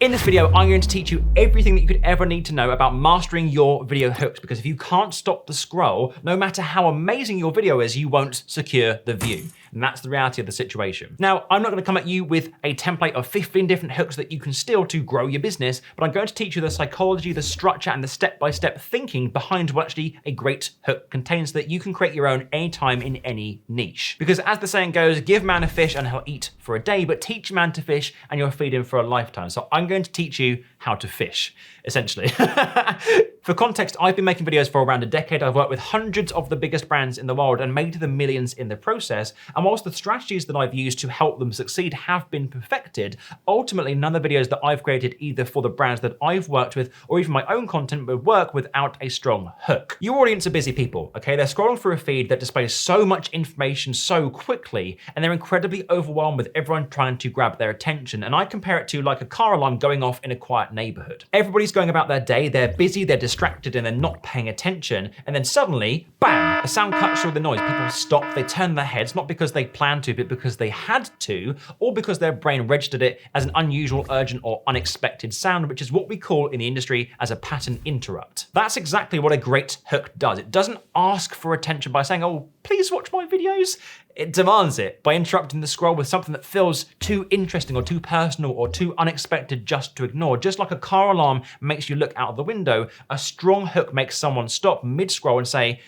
In this video, I'm going to teach you everything that you could ever need to know about mastering your video hooks, because if you can't stop the scroll, no matter how amazing your video is, you won't secure the view. And that's the reality of the situation. Now, I'm not going to come at you with a template of 15 different hooks that you can steal to grow your business, but I'm going to teach you the psychology, the structure, and the step-by-step thinking behind what actually a great hook contains, so that you can create your own anytime in any niche. Because as the saying goes, give man a fish and he'll eat for a day, but teach man to fish and you'll feed him for a lifetime. So I'm going to teach you how to fish, essentially. For context, I've been making videos for around a decade. I've worked with hundreds of the biggest brands in the world and made them millions in the process. And whilst the strategies that I've used to help them succeed have been perfected, ultimately none of the videos that I've created either for the brands that I've worked with or even my own content would work without a strong hook. Your audience are busy people, okay? They're scrolling through a feed that displays so much information so quickly, and they're incredibly overwhelmed with everyone trying to grab their attention. And I compare it to like a car alarm going off in a quiet neighborhood. Everybody's going about their day, they're busy, they're distracted, and they're not paying attention. And then suddenly, bam, a sound cuts through the noise. People stop, they turn their heads, not because they planned to, but because they had to, or because their brain registered it as an unusual, urgent, or unexpected sound, which is what we call in the industry as a pattern interrupt. That's exactly what a great hook does. It doesn't ask for attention by saying, oh, please watch my videos. It demands it by interrupting the scroll with something that feels too interesting or too personal or too unexpected just to ignore. Just like a car alarm makes you look out of the window, a strong hook makes someone stop mid-scroll and say,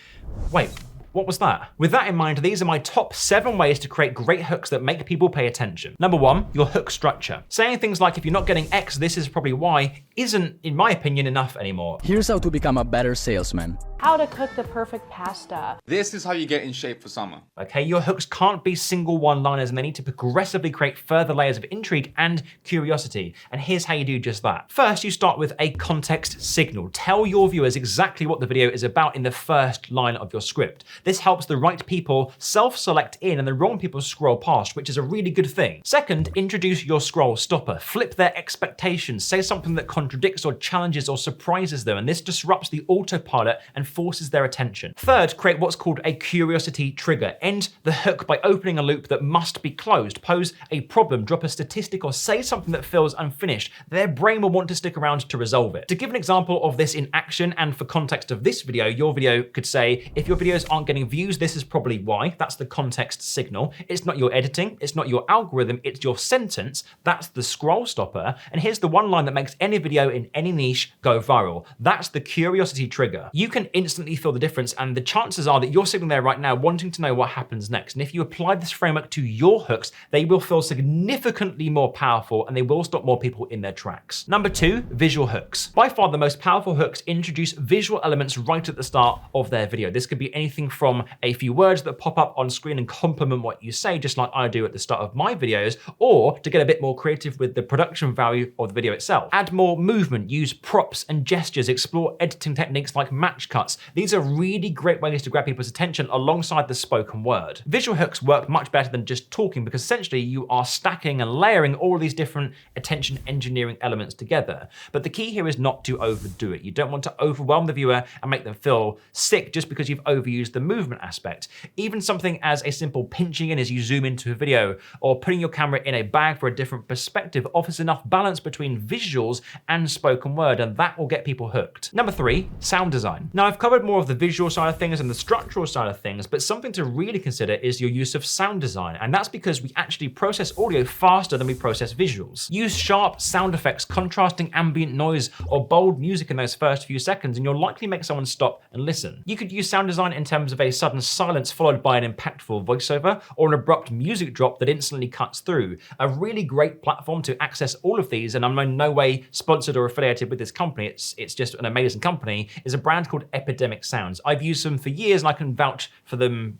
wait, what was that? With that in mind, these are my top 7 ways to create great hooks that make people pay attention. Number 1, your hook structure. Saying things like, if you're not getting X, this is probably Y, isn't, in my opinion, enough anymore. Here's how to become a better salesman. How to cook the perfect pasta. This is how you get in shape for summer. Okay, your hooks can't be single one-liners, and they need to progressively create further layers of intrigue and curiosity. And here's how you do just that. First, you start with a context signal. Tell your viewers exactly what the video is about in the first line of your script. This helps the right people self-select in and the wrong people scroll past, which is a really good thing. Second, introduce your scroll stopper. Flip their expectations. Say something that contradicts or challenges or surprises them, and this disrupts the autopilot and forces their attention. Third, create what's called a curiosity trigger. End the hook by opening a loop that must be closed. Pose a problem, drop a statistic, or say something that feels unfinished. Their brain will want to stick around to resolve it. To give an example of this in action, and for context of this video, your video could say, if your videos aren't getting views, this is probably why. That's the context signal. It's not your editing, it's not your algorithm, it's your sentence. That's the scroll stopper. And here's the one line that makes any video in any niche go viral. That's the curiosity trigger. You can instantly feel the difference, and the chances are that you're sitting there right now wanting to know what happens next. And if you apply this framework to your hooks, they will feel significantly more powerful and they will stop more people in their tracks. Number 2, visual hooks. By far the most powerful hooks introduce visual elements right at the start of their video. This could be anything from a few words that pop up on screen and complement what you say, just like I do at the start of my videos, or to get a bit more creative with the production value of the video itself. Add more movement, use props and gestures, explore editing techniques like match cuts. These are really great ways to grab people's attention alongside the spoken word. Visual hooks work much better than just talking, because essentially you are stacking and layering all these different attention engineering elements together. But the key here is not to overdo it. You don't want to overwhelm the viewer and make them feel sick just because you've overused the movement aspect. Even something as a simple pinching in as you zoom into a video, or putting your camera in a bag for a different perspective, offers enough balance between visuals and spoken word, and that will get people hooked. Number 3, sound design. Now, I've covered more of the visual side of things and the structural side of things, but something to really consider is your use of sound design, and that's because we actually process audio faster than we process visuals. Use sharp sound effects, contrasting ambient noise, or bold music in those first few seconds, and you'll likely make someone stop and listen. You could use sound design in terms of a sudden silence followed by an impactful voiceover, or an abrupt music drop that instantly cuts through. A really great platform to access all of these, and I'm in no way sponsored or affiliated with this company, it's just an amazing company, is a brand called Epidemic Sounds. I've used them for years and I can vouch for them.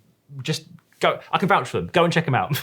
I can vouch for them. Go and check them out.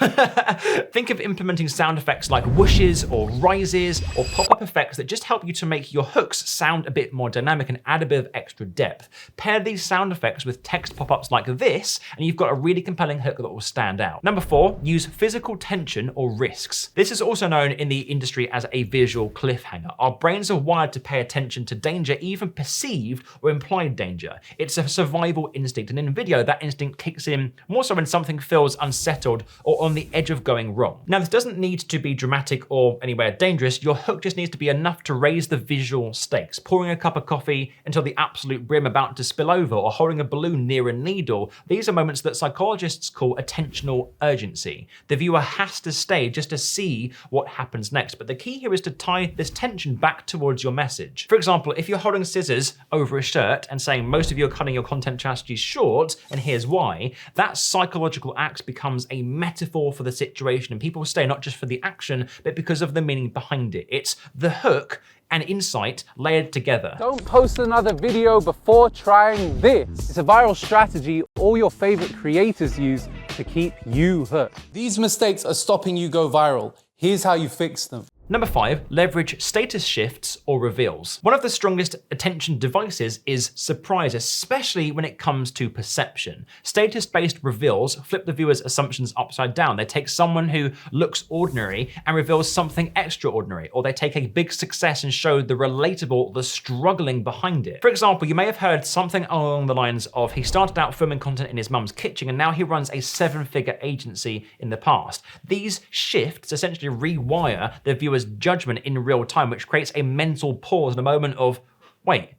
Think of implementing sound effects like whooshes or rises or pop-up effects that just help you to make your hooks sound a bit more dynamic and add a bit of extra depth. Pair these sound effects with text pop-ups like this, and you've got a really compelling hook that will stand out. Number 4, use physical tension or risks. This is also known in the industry as a visual cliffhanger. Our brains are wired to pay attention to danger, even perceived or implied danger. It's a survival instinct, and in video, that instinct kicks in more so when something something feels unsettled or on the edge of going wrong. Now, this doesn't need to be dramatic or anywhere dangerous. Your hook just needs to be enough to raise the visual stakes. Pouring a cup of coffee until the absolute brim about to spill over, or holding a balloon near a needle. These are moments that psychologists call attentional urgency. The viewer has to stay just to see what happens next, but the key here is to tie this tension back towards your message. For example, if you're holding scissors over a shirt and saying most of you are cutting your content strategies short, and here's why, that psychological act becomes a metaphor for the situation, and people stay not just for the action, but because of the meaning behind it. It's the hook and insight layered together. Don't post another video before trying this. It's a viral strategy all your favorite creators use to keep you hooked. These mistakes are stopping you go viral. Here's how you fix them. Number 5, leverage status shifts or reveals. One of the strongest attention devices is surprise, especially when it comes to perception. Status-based reveals flip the viewer's assumptions upside down. They take someone who looks ordinary and reveals something extraordinary, or they take a big success and show the relatable, the struggling behind it. For example, you may have heard something along the lines of, he started out filming content in his mum's kitchen and now he runs a 7-figure agency in the past. These shifts essentially rewire the viewer's judgment in real time, which creates a mental pause and a moment of, wait,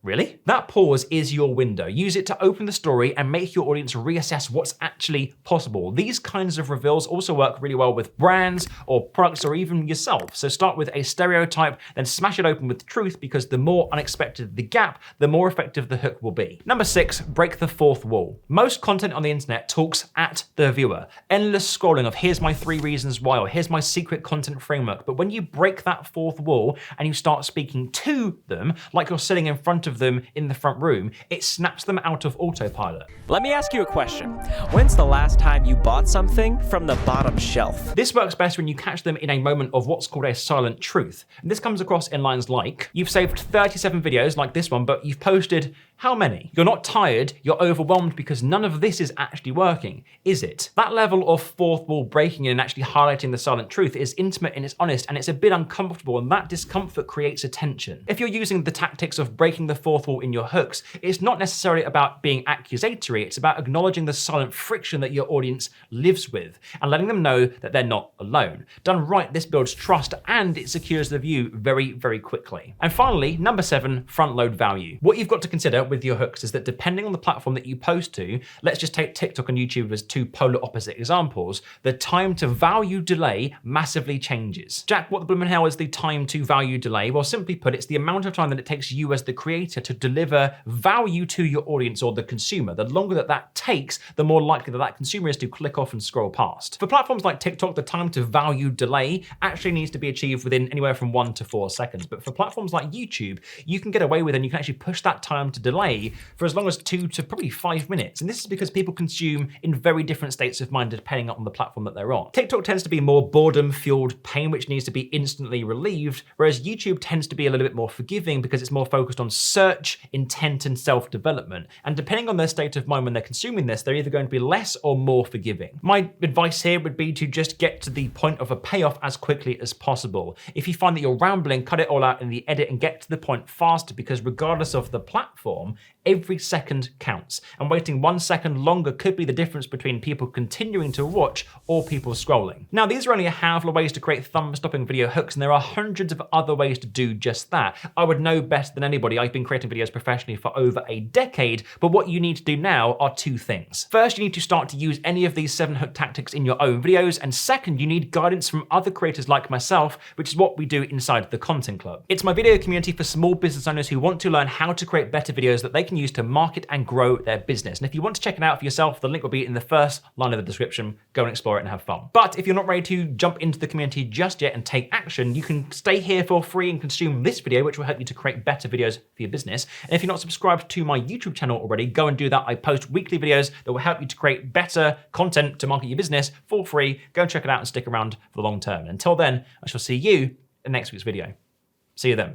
really? That pause is your window. Use it to open the story and make your audience reassess what's actually possible. These kinds of reveals also work really well with brands or products or even yourself. So start with a stereotype, then smash it open with truth, because the more unexpected the gap, the more effective the hook will be. Number 6, break the fourth wall. Most content on the internet talks at the viewer. Endless scrolling of here's my 3 reasons why, or here's my secret content framework. But when you break that fourth wall and you start speaking to them, like you're sitting in front of them in the front room, it snaps them out of autopilot. Let me ask you a question. When's the last time you bought something from the bottom shelf? This works best when you catch them in a moment of what's called a silent truth. And this comes across in lines like, you've saved 37 videos like this one, but you've posted how many? You're not tired, you're overwhelmed because none of this is actually working, is it? That level of fourth wall breaking and actually highlighting the silent truth is intimate and it's honest, and it's a bit uncomfortable, and that discomfort creates a tension. If you're using the tactics of breaking the fourth wall in your hooks, it's not necessarily about being accusatory, it's about acknowledging the silent friction that your audience lives with and letting them know that they're not alone. Done right, this builds trust and it secures the view very, very quickly. And finally, number 7, front load value. What you've got to consider with your hooks is that depending on the platform that you post to, let's just take TikTok and YouTube as 2 polar opposite examples, the time to value delay massively changes. Jack, what the bloomin' hell is the time to value delay? Well, simply put, it's the amount of time that it takes you as the creator to deliver value to your audience or the consumer. The longer that that takes, the more likely that that consumer is to click off and scroll past. For platforms like TikTok, the time to value delay actually needs to be achieved within anywhere from 1 to 4 seconds. But for platforms like YouTube, you can get away with and you can actually push that time to delay for as long as 2 to probably 5 minutes. And this is because people consume in very different states of mind depending on the platform that they're on. TikTok tends to be more boredom-fueled pain, which needs to be instantly relieved, whereas YouTube tends to be a little bit more forgiving because it's more focused on search, intent, and self-development. And depending on their state of mind when they're consuming this, they're either going to be less or more forgiving. My advice here would be to just get to the point of a payoff as quickly as possible. If you find that you're rambling, cut it all out in the edit and get to the point faster, because regardless of the platform, every second counts. And waiting 1 second longer could be the difference between people continuing to watch or people scrolling. Now, these are only a handful of ways to create thumb-stopping video hooks, and there are hundreds of other ways to do just that. I would know better than anybody. I've been creating videos professionally for over a decade, but what you need to do now are 2 things. First, you need to start to use any of these 7 hook tactics in your own videos, and second, you need guidance from other creators like myself, which is what we do inside the Content Club. It's my video community for small business owners who want to learn how to create better videos that they can use to market and grow their business. And if you want to check it out for yourself, the link will be in the first line of the description. Go and explore it and have fun. But if you're not ready to jump into the community just yet and take action, you can stay here for free and consume this video, which will help you to create better videos for your business. And if you're not subscribed to my YouTube channel already, go and do that. I post weekly videos that will help you to create better content to market your business for free. Go and check it out and stick around for the long term. And until then, I shall see you in next week's video. See you then.